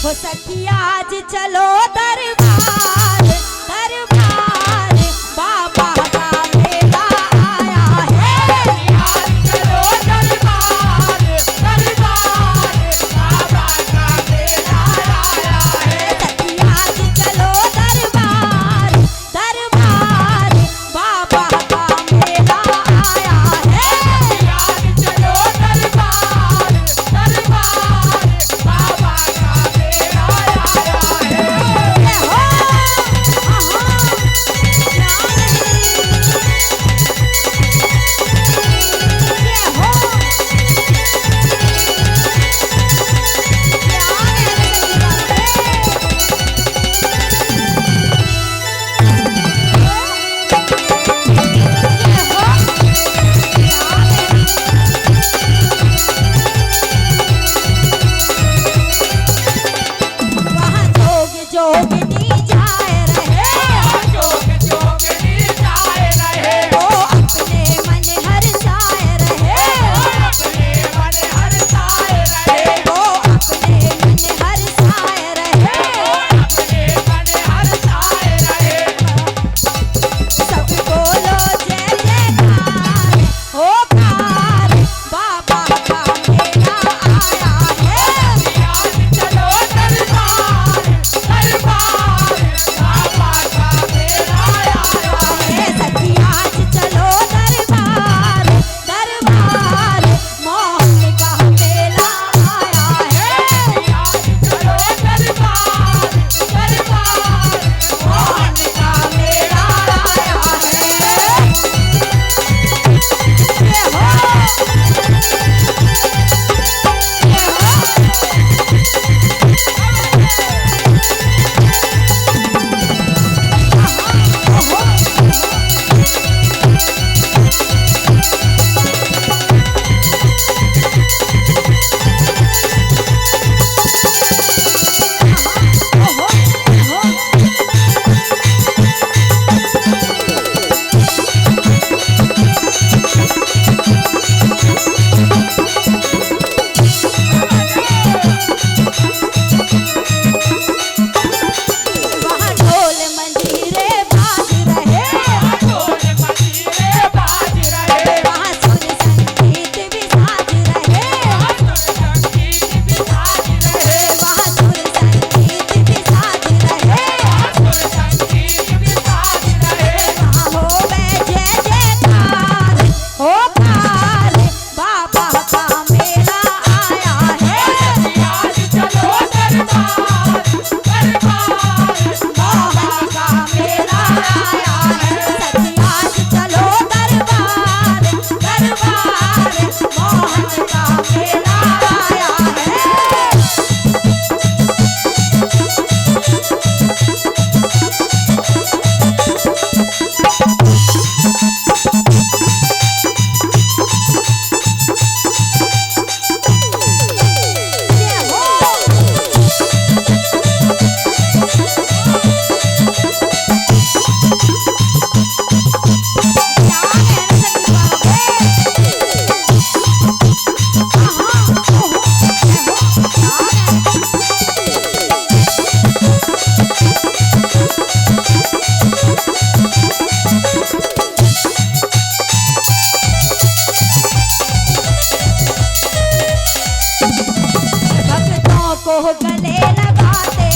हो सखी आज चलो दरबार दरबार बाबा का मेला आया है। आज चलो दरबार दरबार बाबा का मेला आया है। सखी आज चलो दरबार दरबार बाबा का मेला आया है। आज चलो दरबार दरबार बाबा का मेला आया है। जय हो वहाँ जोगनी जाए रहे जोग जोगनी जाए रहे। वो अपने मन हर्षाए रहे अपने मन हर्षाए रहे। वो अपने मन हर्षाए रहे अपने मन हर्षाए रहे। सब बोलो जय जयकार हो कार बाबा का मेला आया है। आज चलो दरबार दरबार बाबा का मेला आया है। सखी आज चलो दरबार दरबार मोहन का मेला आया है। आज चलो दरबार दरबार मोहन का मेला आया है। जय हो वहाँ ढोल मंजीरे बाज रहे ढोल मंजीरे बाज रहे। वहाँ सुर संगीत भी साज रहे संगीत भी साज रहे। वहाँ सुर संगीत भी साज रहे संगीत भी साज रहे। वहाँ हो मैं जय जयकार हो कार बाबा का मेला आया है। आज चलो दरबार दरबार बाबा का मेला आया है। सखी आज चलो दरबार दरबार मोहन का मेला आया है। जय हो भक्तों को गले लगाते